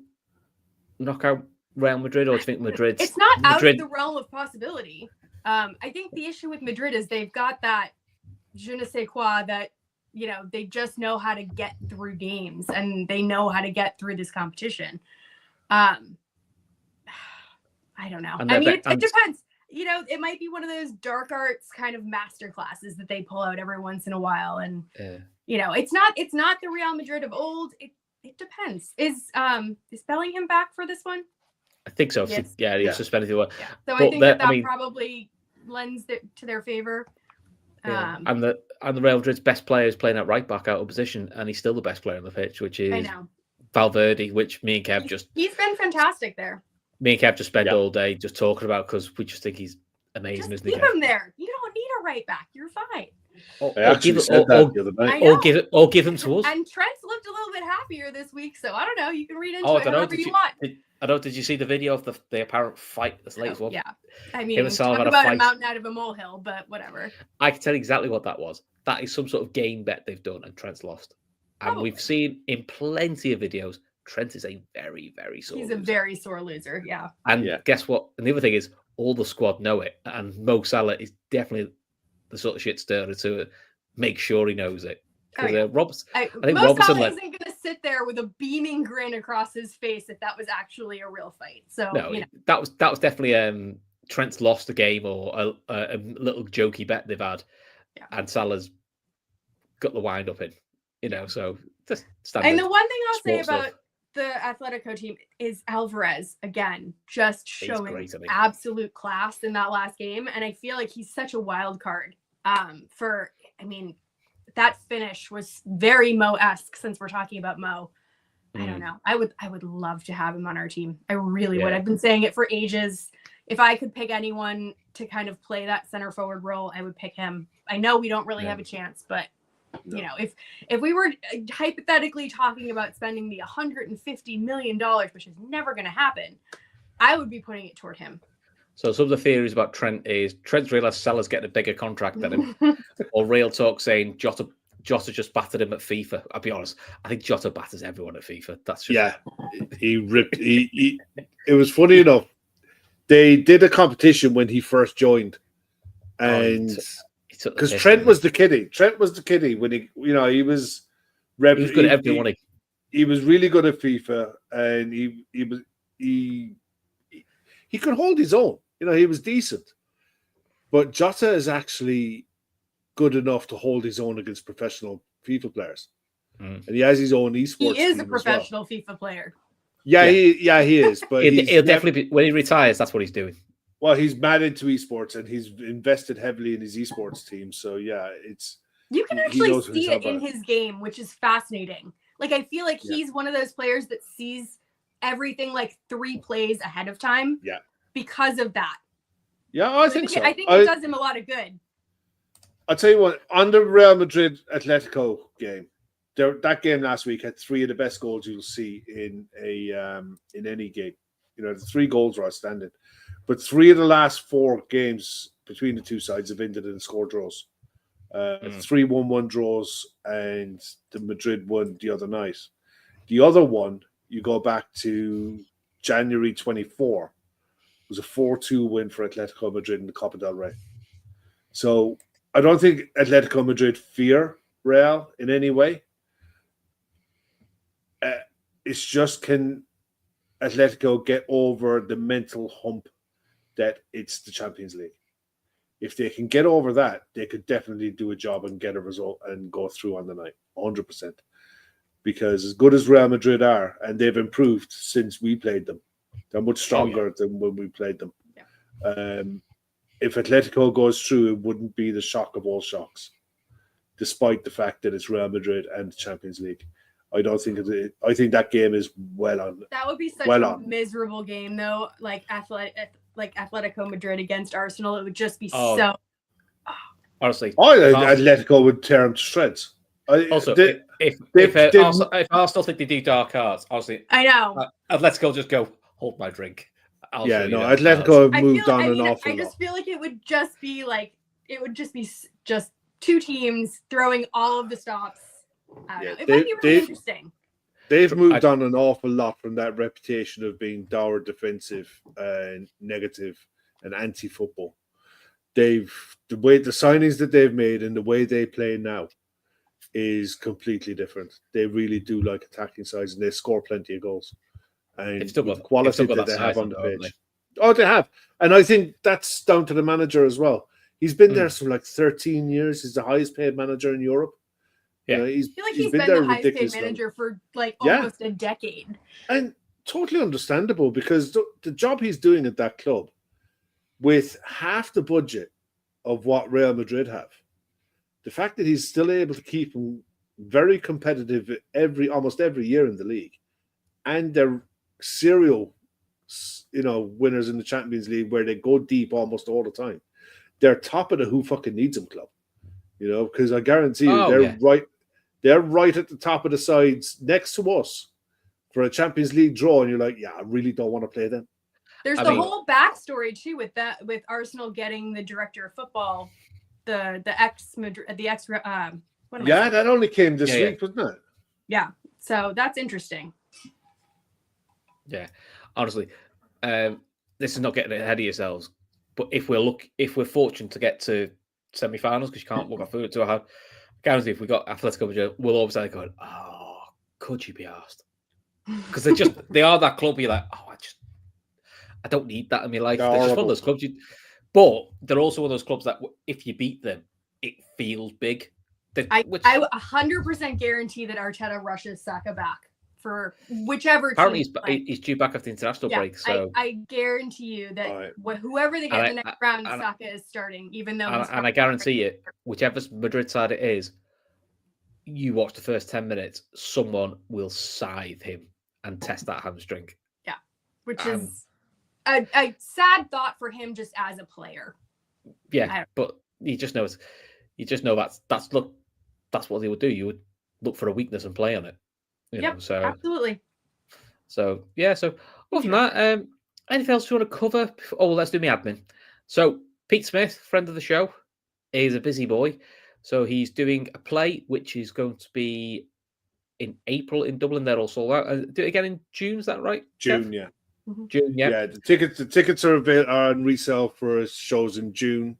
knock out Real Madrid, or do you think Madrid's... It's not out of the realm of possibility. I think the issue with Madrid is they've got that je ne sais quoi that, they just know how to get through games and they know how to get through this competition. I don't know. It depends. It might be one of those dark arts kind of master classes that they pull out every once in a while. And, it's not the Real Madrid of old. It depends. Is Bellingham back for this one? I think so. Yes. He's suspended. Yeah. So I think that probably lends it to their favor. Yeah. And the Real Madrid's best player is playing at right back out of position, and he's still the best player on the pitch, which is Valverde, which me and Kev he's been fantastic there. Me and Kev just spent all day just talking about because we just think he's amazing. Just leave him there. You don't need a right back. You're fine. Or give him to us. And Trent's looked a little bit happier this week, so I don't know. You can read into it however you want. Did you see the video of the apparent fight that's latest one? Yeah. I mean, talk about a mountain out of a molehill, but whatever. I can tell you exactly what that was. That is some sort of game bet they've done, and Trent's lost. And we've seen in plenty of videos, Trent is a very, very sore loser. He's a very sore loser, yeah. And guess what? And the other thing is, all the squad know it. And Mo Salah is definitely the sort of shit stirrer to make sure he knows it. Because I think Mo Robertson Salah isn't going to sit there with a beaming grin across his face if that was actually a real fight. So that was definitely Trent's lost a game or a little jokey bet they've had, and Salah's got the wind up in. You know, so just standard. And the one thing I'll say sports about stuff. the Atletico team is Alvarez, again, just showing great, isn't he? absolute class in that last game. And I feel like he's such a wild card that finish was very Mo-esque, since we're talking about Mo. I don't know. I would love to have him on our team. I really would. I've been saying it for ages. If I could pick anyone to kind of play that center forward role, I would pick him. I know we don't really have a chance, but you know, if we were hypothetically talking about spending the $150 million, which is never going to happen, I would be putting it toward him. So some of the theories about Trent is Trent's realised Salah's getting a bigger contract than him, or real talk saying Jota just battered him at FIFA. I'll be honest, I think Jota batters everyone at FIFA. That's just... he ripped. He it was funny enough. They did a competition when he first joined, and because Trent was the kiddie when he was good at everyone. He was really good at FIFA, and he could hold his own. You know, he was decent. But Jota is actually good enough to hold his own against professional FIFA players. And he has his own esports. He is a professional FIFA player. Yeah, he is. But he'll definitely be, when he retires, that's what he's doing. Well, he's mad into esports, and he's invested heavily in his esports team. So yeah, you can actually see it in his game, which is fascinating. Like, I feel like he's one of those players that sees everything like 3 plays ahead of time. Yeah. Because of that. Yeah, I think so. I think it does him a lot of good. I'll tell you what, on the Real Madrid Atletico game, that game last week had 3 of the best goals you'll see in any game. You know, the 3 goals were outstanding. But 3 of the last 4 games between the two sides have ended in score draws. 3 1-1 draws, and the Madrid won the other night. The other one, you go back to January 24, was a 4-2 win for Atletico Madrid in the Copa del Rey. So I don't think Atletico Madrid fear Real in any way. It's just, can Atletico get over the mental hump that it's the Champions League? If they can get over that, they could definitely do a job and get a result and go through on the night, 100%. Because as good as Real Madrid are, and they've improved since we played them, they're much stronger than when we played them. Yeah. If Atletico goes through, it wouldn't be the shock of all shocks, despite the fact that it's Real Madrid and the Champions League. I don't think I think that game is well on. That would be such a miserable game, though. Like Atletico Madrid against Arsenal, it would just be so. Honestly, Atletico would tear them to shreds. If Arsenal think they do dark arts, honestly, I know. Atletico just go hold my drink. Atletico have moved on an awful lot. I just feel like it would just be just 2 teams throwing all of the stops. I don't know. It might be really interesting. They've moved on an awful lot from that reputation of being dour, defensive, and negative, and anti-football. The signings that they've made and the way they play now is completely different. They really do like attacking sides, and they score plenty of goals. And the quality that they have on the pitch. Oh, they have. And I think that's down to the manager as well. He's been there for like 13 years. He's the highest paid manager in Europe. Yeah, I feel like he's been the highest paid manager for like almost a decade. And totally understandable, because the job he's doing at that club, with half the budget of what Real Madrid have, the fact that he's still able to keep them very competitive almost every year in the league, and they're serial, winners in the Champions League where they go deep almost all the time. They're top of the who fucking needs them club, because I guarantee you they're right at the top of the sides next to us for a Champions League draw, and you're like, I really don't want to play them. There's whole backstory too with Arsenal getting the director of football, that only came this week, wasn't it? Yeah, so that's interesting. Yeah, honestly, this is not getting ahead of yourselves. But if we're fortunate to get to semi-finals, because you can't look forward to hard, guarantee if we got Atletico Madrid, we'll always be going, oh, could you be asked? Because they are that club. You're like, I don't need that in my life. They're just one of those clubs. But they're also one of those clubs that if you beat them, it feels big. I 100% guarantee that Arteta rushes Saka back for whichever apparently team. he's due back after the international break. So I guarantee you that whoever they get in the next round, Saka is starting, even though and I guarantee you, whichever Madrid side it is, you watch the first 10 minutes, someone will scythe him and test that hamstring. Yeah, which is a sad thought for him just as a player. Yeah, but you just know that's what they would do. You would look for a weakness and play on it. You know, so absolutely. So yeah, so other than that, anything else you want to cover? Oh, let's do my admin. So Pete Smith, friend of the show, is a busy boy. So he's doing a play which is going to be in April in Dublin. They're all sold out. Do it again in June. Is that right? June, Kev? yeah. Mm-hmm. June, yeah. Yeah, the tickets are on resale for his shows in June,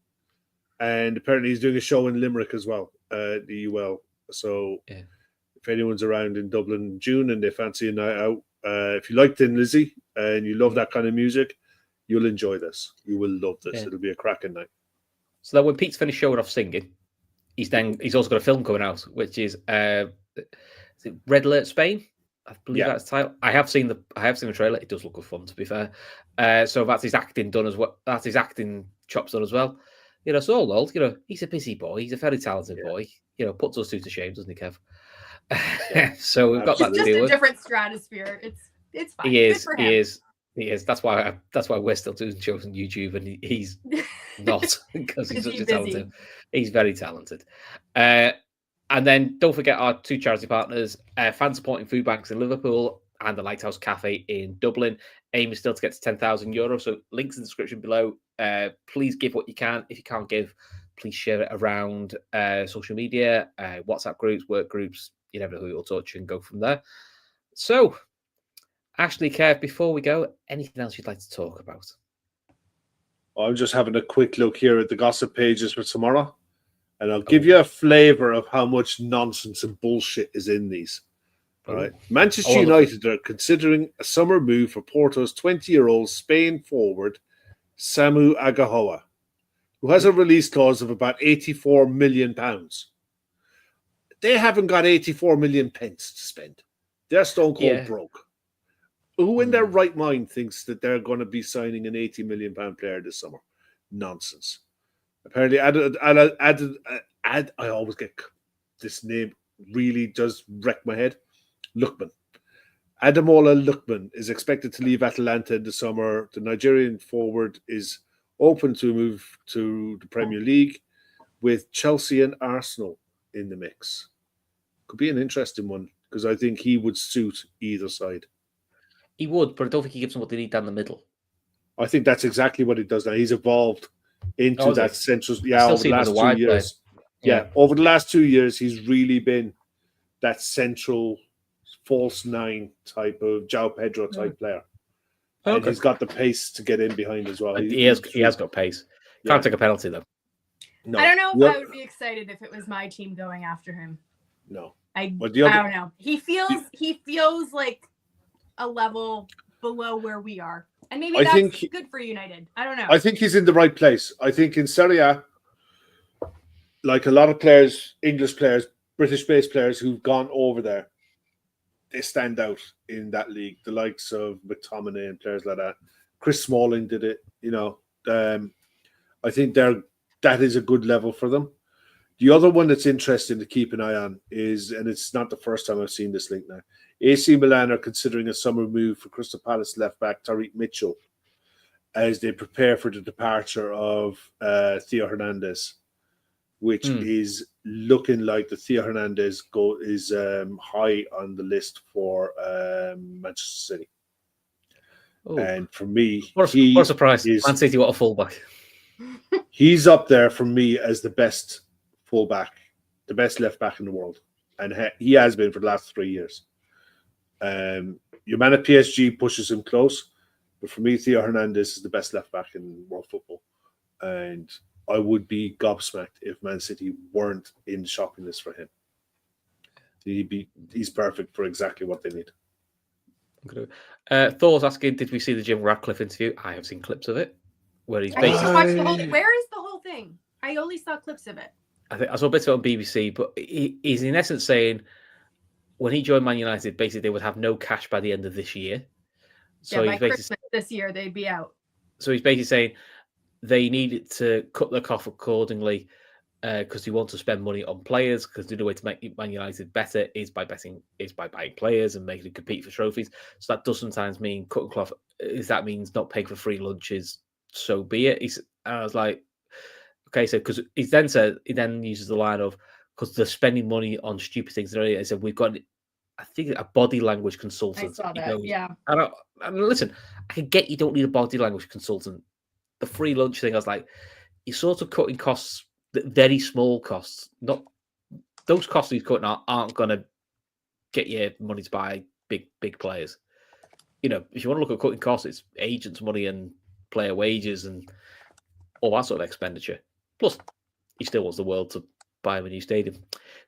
and apparently he's doing a show in Limerick as well, the UL. So if anyone's around in Dublin in June and they fancy a night out, if you like Thin Lizzy and you love that kind of music, you'll enjoy this. You will love this. It'll be a cracking night. So that when Pete's finished showing off singing, he's also got a film coming out, which is Red Alert Spain. I believe that's the title. I have seen the trailer. It does look good fun, to be fair. So that's his acting done as well. That's his acting chops done as well. You know, so all old. You know, he's a busy boy. He's a very talented boy. You know, puts us two to shame, doesn't he, Kev? So we've got that to deal with. It's just a different stratosphere. It's fine. He is. That's why we're still doing shows on YouTube, and he's not, because he's such a talented. He's very talented. And then don't forget our two charity partners, Fan Supporting Food Banks in Liverpool and the Lighthouse Cafe in Dublin. Aim is still to get to €10,000. So links in the description below. Please give what you can. If you can't give, please share it around social media, WhatsApp groups, work groups. You never know who you'll touch, and go from there. So, Ashley, Kev, before we go, anything else you'd like to talk about? I'm just having a quick look here at the gossip pages for tomorrow, and I'll give you a flavour of how much nonsense and bullshit is in these. All right. Manchester United are considering a summer move for Porto's 20-year-old Spain forward, Samu Agahoa, who has a release clause of about £84 million. They haven't got 84 million pence to spend. They're stone cold broke. Who in their right mind thinks that they're going to be signing an £80 million player this summer? Nonsense. Apparently, I always get this name, really does wreck my head. Lookman. Ademola Lookman is expected to leave Atalanta in the summer. The Nigerian forward is open to move to the Premier League, with Chelsea and Arsenal in the mix. Could be an interesting one, because I think he would suit either side. He would, but I don't think he gives them what they need down the middle. I think that's exactly what he does now. He's evolved into that central. Yeah, over the last 2 years. Over the last 2 years, he's really been that central false nine type of João Pedro type player. And he's got the pace to get in behind as well. He has got pace. Can't take a penalty, though. No. I don't know if I would be excited if it was my team going after him. No. I don't know. He feels like a level below where we are. And maybe that's good for United. I don't know. I think he's in the right place. I think in Serie A, like a lot of players, English players, British-based players who've gone over there, they stand out in that league. The likes of McTominay and players like that. Chris Smalling did it. You know, I think that is a good level for them. The other one that's interesting to keep an eye on is, and it's not the first time I've seen this link now, AC Milan are considering a summer move for Crystal Palace left-back Tariq Mitchell as they prepare for the departure of Theo Hernandez, which is looking like the Theo Hernandez is high on the list for Manchester City. Ooh. And for me, what a surprise. Man City, what a fullback. He's up there for me as the best fullback, the best left back in the world. And he has been for the last 3 years. Your man at PSG pushes him close. But for me, Theo Hernandez is the best left back in world football. And I would be gobsmacked if Man City weren't in the shopping list for him. He's perfect for exactly what they need. Thor's asking, did we see the Jim Ratcliffe interview? I have seen clips of it. Where he's basically... Where is the whole thing? I only saw clips of it. I saw a bit on BBC, but he's in essence saying when he joined Man United, basically they would have no cash by the end of this year. So by Christmas this year, they'd be out. So he's basically saying they needed to cut their cost accordingly because they want to spend money on players. Because the only way to make Man United better is by buying players and making them compete for trophies. So that does sometimes mean cutting cloth. If that means not paying for free lunches, so be it. I was like, okay, so because he then uses the line of because they're spending money on stupid things. He said we've got, I think, a body language consultant. I saw that. Yeah. Listen, I can get you don't need a body language consultant. The free lunch thing, I was like, you're sort of cutting costs, very small costs. Not those costs he's cutting aren't going to get you money to buy big players. You know, if you want to look at cutting costs, it's agents' money and player wages and all that sort of expenditure. Plus, he still wants the world to buy him a new stadium.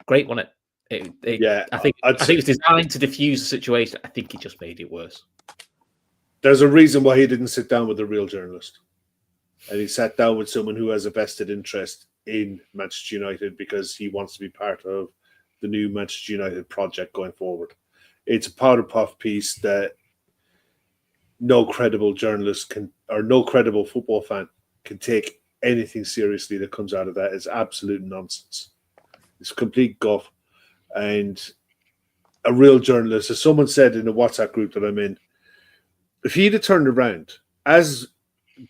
Great, wasn't it? Yeah, I think it was designed to diffuse the situation. I think it just made it worse. There's a reason why he didn't sit down with a real journalist. And he sat down with someone who has a vested interest in Manchester United because he wants to be part of the new Manchester United project going forward. It's a powder puff piece that no credible journalist or no credible football fan can take anything seriously that comes out of that. It's absolute nonsense. It's complete guff. And a real journalist, as someone said in the WhatsApp group that I'm in, if he'd have turned around as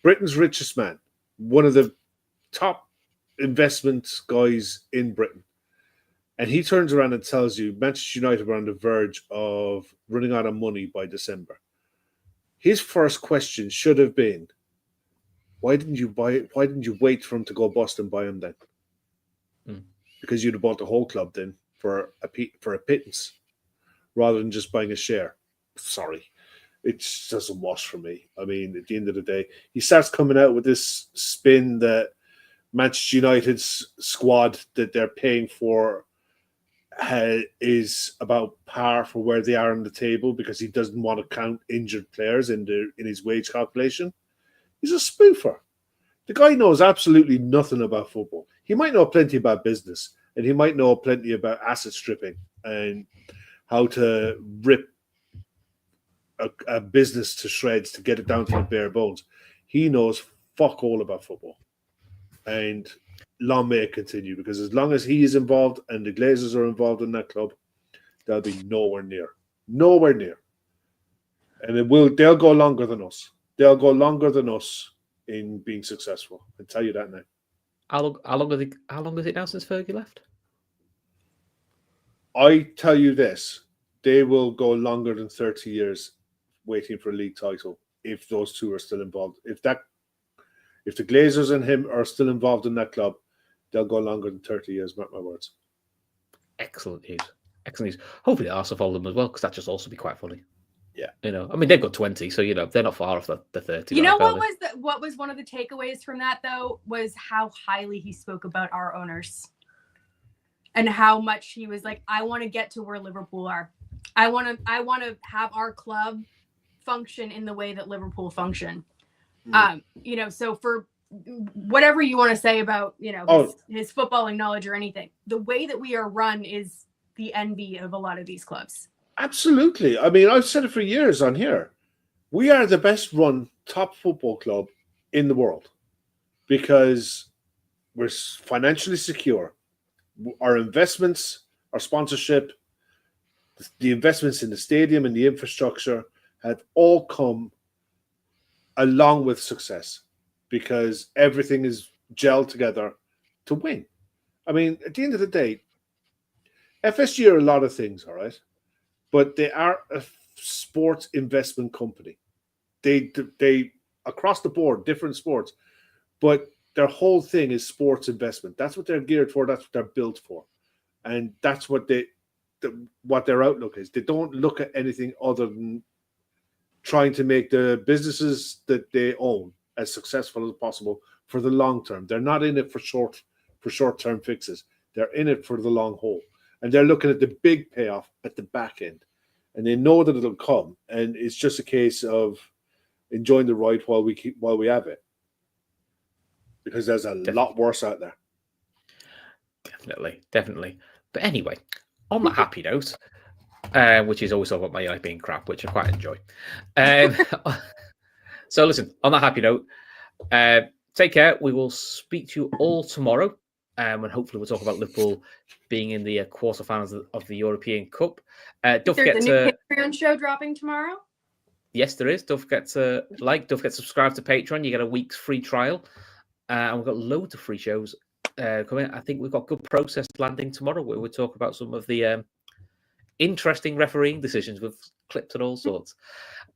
Britain's richest man, one of the top investment guys in Britain, and he turns around and tells you Manchester United were on the verge of running out of money by December, his first question should have been, why didn't you buy it? Why didn't you wait for him to go bust and buy him then? Because you'd have bought the whole club then for a pittance rather than just buying a share. Sorry. It just doesn't wash for me. I mean, at the end of the day, he starts coming out with this spin that Manchester United's squad that they're paying for is about par for where they are on the table because he doesn't want to count injured players in his wage calculation. He's a spoofer. The guy knows absolutely nothing about football. He might know plenty about business and he might know plenty about asset stripping and how to rip a business to shreds to get it down to the bare bones. He knows fuck all about football. And long may it continue because as long as he is involved and the Glazers are involved in that club, they'll be nowhere near. Nowhere near. And they'll go longer than us. They'll go longer than us in being successful. I tell you that now. How long is it now since Fergie left? I tell you this, they will go longer than 30 years waiting for a league title if those two are still involved. If the Glazers and him are still involved in that club, they'll go longer than 30 years, mark my words. Excellent news. Excellent news. Hopefully Arsenal follow them as well, because that just also be quite funny. Yeah. You know, I mean, they've got 20, so, you know, they're not far off the 30. You know what was one of the takeaways from that, though, was how highly he spoke about our owners and how much he was like, I want to get to where Liverpool are. I want to have our club function in the way that Liverpool function. You know, so for whatever you want to say about, you know, his footballing knowledge or anything, the way that we are run is the envy of a lot of these clubs. Absolutely. I mean, I've said it for years on here. We are the best run top football club in the world because we're financially secure. Our investments, our sponsorship, the investments in the stadium and the infrastructure have all come along with success because everything is gelled together to win. I mean, at the end of the day, FSG are a lot of things, all right? But they are a sports investment company. They across the board, different sports, but their whole thing is sports investment. That's what they're geared for. That's what they're built for. And that's what what their outlook is. They don't look at anything other than trying to make the businesses that they own as successful as possible for the long term. They're not in it for short-term fixes. They're in it for the long haul. And they're looking at the big payoff at the back end. And they know that it'll come. And it's just a case of enjoying the ride while we have it. Because there's a lot worse out there. Definitely. But anyway, on that happy note, which is also about my life being crap, which I quite enjoy. So listen, on that happy note, take care. We will speak to you all tomorrow. And hopefully we'll talk about Liverpool being in the quarterfinals of the European Cup. Don't forget There's a new Patreon show dropping tomorrow. Yes, there is. Don't forget to don't forget to subscribe to Patreon. You get a week's free trial. And we've got loads of free shows coming. I think we've got Good Process landing tomorrow where we'll talk about some of the interesting refereeing decisions with clips and all sorts.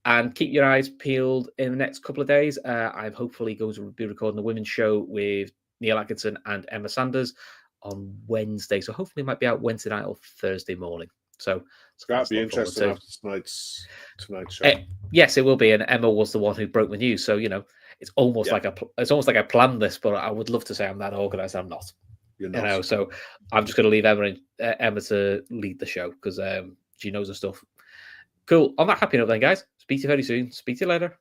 And keep your eyes peeled in the next couple of days. I'm hopefully going to be recording the women's show with Neil Atkinson and Emma Sanders on Wednesday. So hopefully it might be out Wednesday night or Thursday morning. So that'd be interesting after tonight's show. Yes, it will be. And Emma was the one who broke the news. So, it's almost like I planned this, but I would love to say I'm that organized. I'm not. You're not. So I'm just going to leave Emma to lead the show because she knows her stuff. Cool. On that happy note then, guys. Speak to you very soon. Speak to you later.